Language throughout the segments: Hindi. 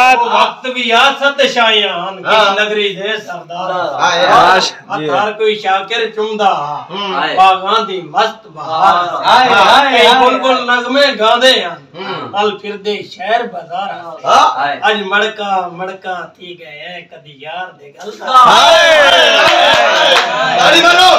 वक्त भी यासत शायान नगरी दे सरदार हर कोई शाकिर चुमदा बागां दी मस्त बहार बुलबुल नगमे गांदे अल फिरदे शहर बाजार आज मड़का मड़का थी गए कदी यार दे गल ताली मारो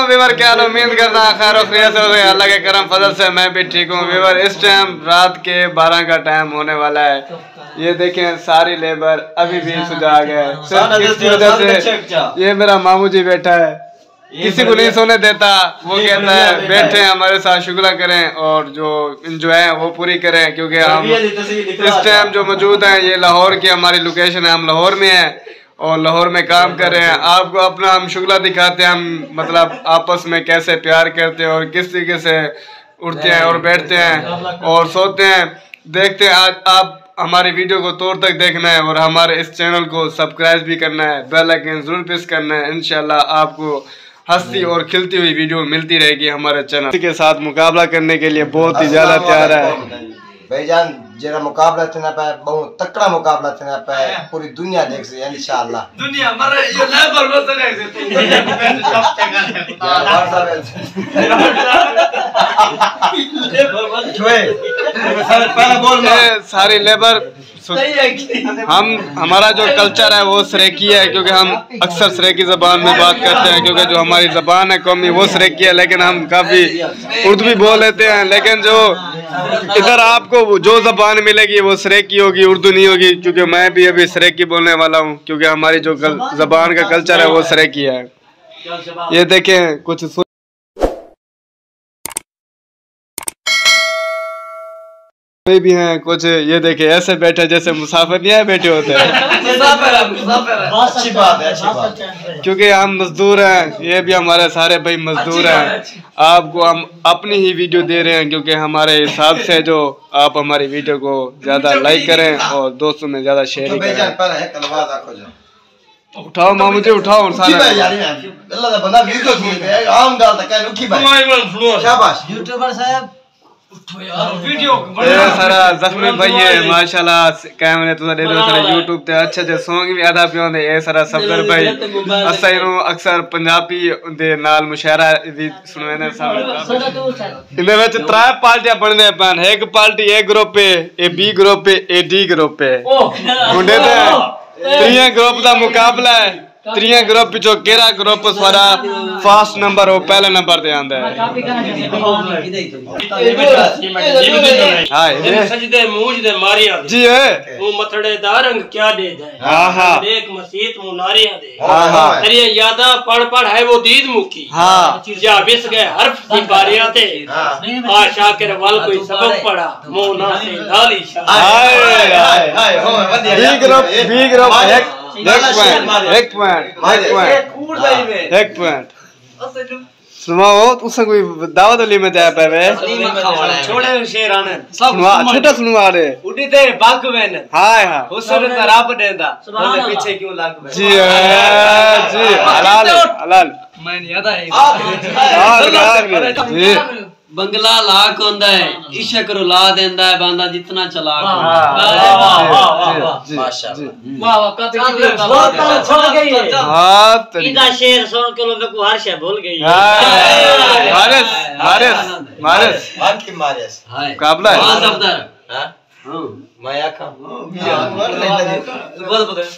वीवर क्या उम्मीद करता है खैर खैरियत से अल्लाह के करम फजल से मैं भी ठीक हूँ। वीवर इस टाइम रात के 12 का टाइम होने वाला है। ये देखें सारी लेबर अभी भी सुझा गए सिर्फ इसकी वजह से। ये मेरा मामू जी बैठा है, किसी को नहीं सोने देता। वो कहता है बैठे हमारे साथ शुक्ला करें और जो इंजॉय है वो पूरी करें, क्योंकि हम इस टाइम जो मौजूद हैं ये लाहौर की हमारी लोकेशन है। हम लाहौर में हैं और लाहौर में काम कर रहे हैं। आपको अपना हम शुक्ला दिखाते हैं, हम मतलब आपस में कैसे प्यार करते हैं और किस तरीके से उठते हैं और बैठते हैं और सोते हैं। देखते हैं आज आप हमारी वीडियो को तौर तक देखना है और हमारे इस चैनल को सब्सक्राइब भी करना है, बेल आइकन जरूर प्रेस करना है। इंशाल्लाह आपको हंसती और खिलती हुई वीडियो मिलती रहेगी हमारे चैनल के साथ। मुकाबला करने के लिए बहुत ही ज्यादा तैयार है भाईजान। जरा मुकाबला तना पे बहुत तकड़ा मुकाबला तना पे पूरी दुनिया देख से इंशाल्लाह। दुनिया मरे ये लेवल में देख से सारी लेबर हम हमारा जो कल्चर है वो सरेकी है, क्योंकि हम अक्सर सरेकी ज़बान में बात करते हैं, क्योंकि जो हमारी ज़बान है कौमी वो सरेकी है। लेकिन हम काफ़ी उर्दू भी बोल लेते हैं, लेकिन जो इधर आपको जो ज़बान मिलेगी वो सरेकी होगी, उर्दू नहीं होगी। क्योंकि मैं भी अभी सरेकी बोलने वाला हूँ, क्योंकि हमारी जो ज़बान का कल्चर है वो सरेकी है। ये देखें कुछ भी हैं, कुछ ये देखे ऐसे बैठे जैसे मुसाफिर नहीं बैठे होते हैं। अच्छी बात है, क्योंकि हम मजदूर हैं, ये भी हमारे सारे भाई मजदूर हैं। आपको हम अपनी ही वीडियो दे रहे हैं, क्योंकि हमारे हिसाब से जो आप हमारी वीडियो को ज्यादा लाइक करें और दोस्तों में ज्यादा शेयर करें। उठाओ मामू जी उठाओ शाबाश यूट्यूबर साहब। सारा जख्मी भाई है माशाल्लाह, कैमरे तो दे दो सारे यूट्यूब पे अच्छे अच्छे सॉन्ग भी आदा पियो दे। ये सारा सफदर भाई असाइनो अक्सर पंजाबी दे नाल मुशायरा भी सुनवे ने सामने। इने विच त्रै पार्टियां बनदे पन, एक पार्टी ए ग्रुप है, ए बी ग्रुप है, ए डी ग्रुप है। मुंडे दे त्रिया ग्रुप दा मुकाबला है। त्रिया ग्रुप जो केरा ग्रुप सारा फर्स्ट नंबर हो पहले नंबर ते आंदा है। हां ये सजदे मूंज दे मारिया जी है वो मथड़े दा रंग क्या दे दे। हां हां एक मसीत मुनारिया दे। हां हां तेरी यादा पढ़ पढ़ है वो दीद मुकी। हां जा बिस गए हर्फ की बारियां ते आ शाकिर वाल कोई सबक पढ़ा मोना से लाली शाह। हाय हाय हाय हो वधिया। बी ग्रुप एक पॉइंट सुनाओ तुसा कोई दावत अली में जाया पे छोड़े शेर आने सुनवा छोटा सुनवा रे उड़ी ते बाग वेन। हाय हां हुस्न खराब देंदा बोले पीछे क्यों लाग वे। जी जी हलाल हलाल मैं नहीं आता जी बंगला लाख होंदा है इश्क करो ला देंदा है बांदा जितना चलाक। माशाल्लाह वाह वाह काफी छोड़ गई है। हां इदा शेर सुन के लोग को हर शय भूल गई। मारिस मारिस मारिस बाकी मारिस मुकाबला है। हां सफदर हां मैं आखा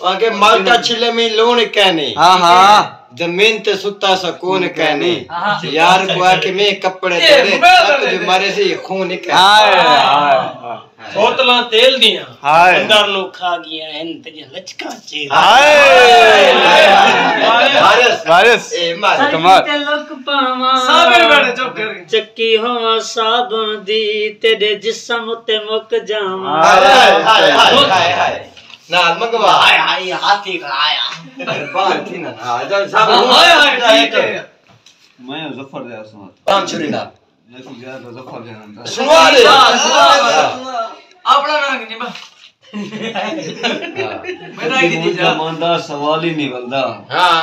आगे माल्टा छिले में लोन कहने। हां हां जमीन ते सुता सकून कहने यार को आके में कपड़े तेरे जो मारे से खून के। हाय हाय बोतलां तेल दियां हाय अंदर नु खा गया हैं ते लचका चेर। हाय मारिस मारिस ए मार कमाल ते लोक पावा साबिर बैठे चुप कर चक्की होवा साबन दी तेरे जिस्म ते मुक जावा। हाय हाय हाय हाय ना मंगवा हाय हाय हाथी का आया बात थी ना हां जब सब मैं जफर दे सुना काम छुरी ना मैं तो ज्यादा जफर जाना सुनवा दे अपना नाम नहीं बा मेरा की जा मांदा सवाल ही नहीं बनदा हां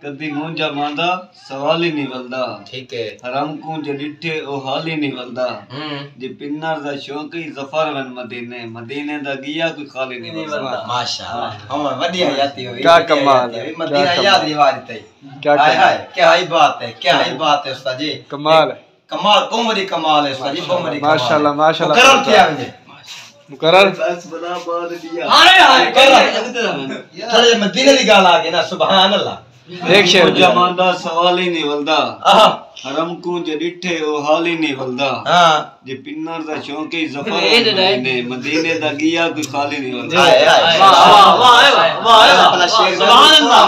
कदी मुंजा मांदा सवाल ही नहीं बनदा ठीक है हराम को जे डिठे ओ हाल ही नहीं बनदा जे पिन्नर दा शौक ही जफर वन मदीने मदीने दा गिया कोई खाली नहीं बनदा माशाल्लाह हम बढ़िया याती हो क्या कमाल है मदीना याद रिवाज थे क्या क्या ही बात है क्या ही बात है उस्ताद जी कमाल है कमाल कोमरी कमाल है उस्ताद जी कोमरी माशाल्लाह माशाल्लाह मुकर्रर किया मुझे मुकर्रर बस बना बात दिया हाय हाय थोड़े मदीने की गाल आ गई ना सुभान अल्लाह एक शेर जमांदा सवाल ही नहीं वलदा हरम को जे डिठे ओ हाल ही नहीं वलदा हां जे पिन्नर दा शौक ही जफर ने मदीने दा गिया कोई खाली नहीं वलदा वाह वाह वाह अपना शेर सुभान अल्लाह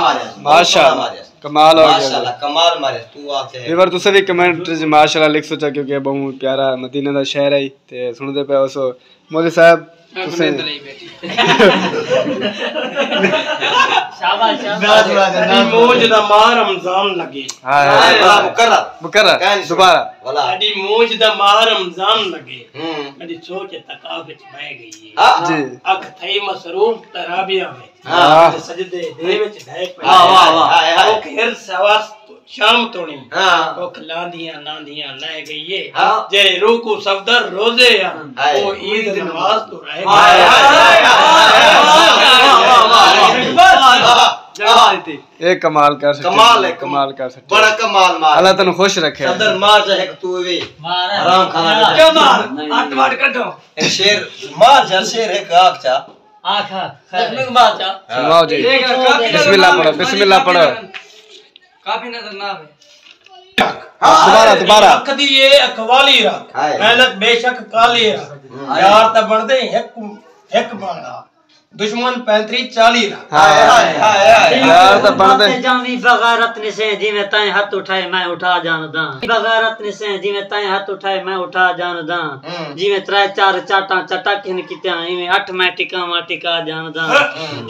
माशाल्लाह कमाल हो गया माशाल्लाह कमाल मारे तू आके एक बार तुसे भी कमेंट माशाल्लाह लिख सोचा क्योंकि बहुत प्यारा मदीने दा शहर है ते सुनदे पे उसो मौलवी साहब तुसे शाबाश शाबाश मौज दा मार रमजान लगे हाय मुकर्रर मुकर्रर दोबारा वाला अडी मौज दा मार रमजान लगे अडी सोच तकाफ विच बह गई हां जी अख थई मसरूफ तराबिया में हां सजदे दे विच ढह पे वाह वाह वाह ओ खेर सवास शाम तोणी हां ओ खलांदियां नांदियां ले गई है हां जे रूकू सफदर रोजे ओ ईद नमाज तो रह हाय गई एक कमाल कर सकते कमाल है कमाल कर सकते बड़ा कमाल मार अल्लाह तने खुश रखे सदर मार चाहे तू भी आराम खाना क्या मार आठ वाट कटो एक शेर मार जा शेर है आंख चा आखा खैर बात चा सुनाओ जी बिस्मिल्लाह पढ़ो काफी नजर ना आवे दोबारा रख दिए अखवाली रख मेहनत बेशक काली रख यार त बनदे एक बनदा दुश्मन 35-40 रख हाय हाय हाय यार त बनदे जावी बगारत ने से जिवें ताए हाथ उठाए मैं उठा जानदा बगारत ने से जिवें ताए हाथ उठाए मैं उठा जानदा जिवें 3-4 चाटा चटक हिन कित्या इवें 8 मैं टिका जानदा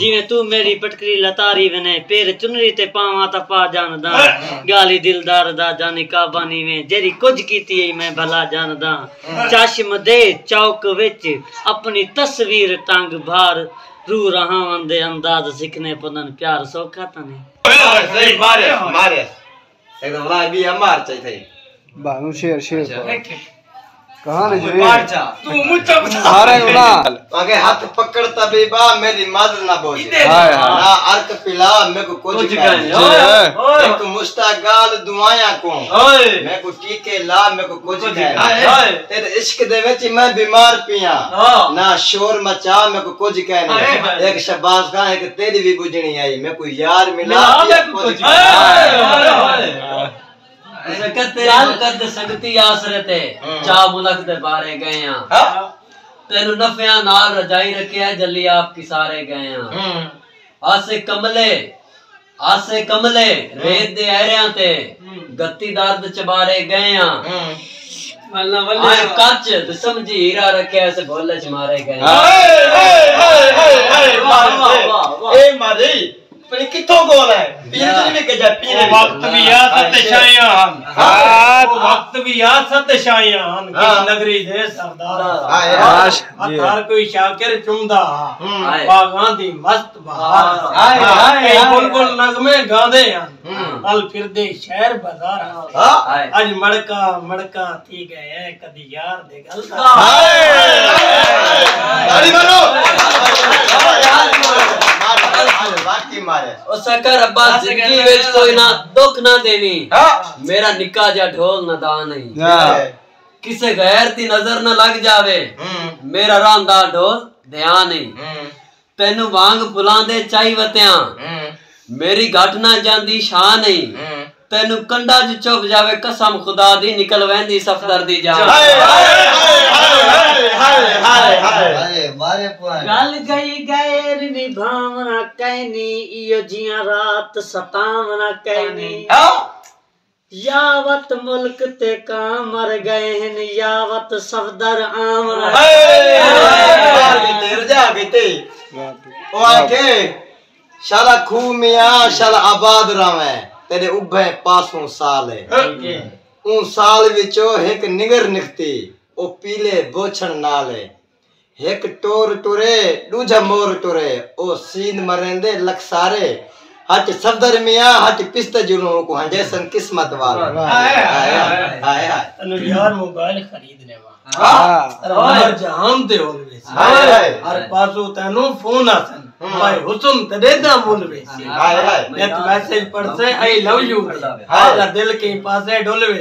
जिवें तू मेरी पटकरी लतारी वने पैर चुनरी ते पावां ता पा जानदा गाली दिलदार दा जानी काबानी में जेरी कुछ कीती मैं भला जानदा चश्म दे चौक विच अपनी तस्वीर टंग भार रू रहा वंदे अंदाज सिखने पदन प्यार सौखा तने सही मारे एकदम वाह भी मार चाहिए बानु शेर कहां ने जी मार चा तू मुझे मारे ना आगे हाथ पकड़ता बेबा मेरी मदद ना बोझ हाय ना अर्क पिला मेरे को कुछ कहे एक मुस्तागाल दुआया को मैं को टीके ला मेरे को कुछ कहे तेरे इश्क दे विच मैं बीमार पिया ना शोर मचा मेरे को कुछ कहने एक शबाज खां एक तेरी भी बुझनी आई मैं को यार मिला कुछ कद संगती आसरते चा मुलक दे बारे गए हां तेनु नफिया नाल रजाई रखिया जल्ली आप की सारे गए हां आसे कमले रेत दे ऐरियां ते गत्ती दर्द चबारे गए हां वल्ला वल्ला कच ते समझी हीरा रखिया से भोले च मारे गए वाह ए मारी पर किथों गोल है पीर भी के जा पीर वक्त भी या सत शायां वक्त भी या सत शायां किस नगरी दे सरदार हर कोई शाकिर चुमदा बागां दी मस्त बहार हाय बुलबुल नगमे गांदे अल फिरदे शहर बाजार आज मड़का थी गए कदी यार दे गल ताली मारो बाकी मारे ओ सकर अब्बा जिंदगी विच कोई ना दुख ना देवी मेरा निक्का जा ढोल नदान नहीं किसे गैर दी नजर न लग जावे मेरा रांदा ढोल ध्यान नहीं तेनु वांग बुलांदे चाई वत्या मेरी घट ना जांदी शान नहीं तेनु कंडा ज चुप जावे कसम खुदा दी निकल वेंदी सफदर दी जान हाय मारे गल गई गैर निभावना कहनी इयो जिया रात सतावना कहनी यावत मुल्क ते काम मर गए हैं यावत सफदर आमना तेर जा गई ओ आके शाला खू मियां शाला आबाद रावे तेरे उभे पासों साल है ऊ साल विचो एक निगर निकती ओ पीले बोछण नाल है एक टोर टुरे दूजा मोर टुरे ओ सीन मरेंदे लखसारे हट सफदर मियां हट पिस्त जुनो को हंजेसन किस्मत वाला हाय तनु यार मोबाइल खरीदने वा जहां दे होवे हर पासो तनु फोन आसन भाई हुस्न तदेदा बोल वे नेट मैसेज पढ़से आई लव यू आगा दिल के पासे डोलवे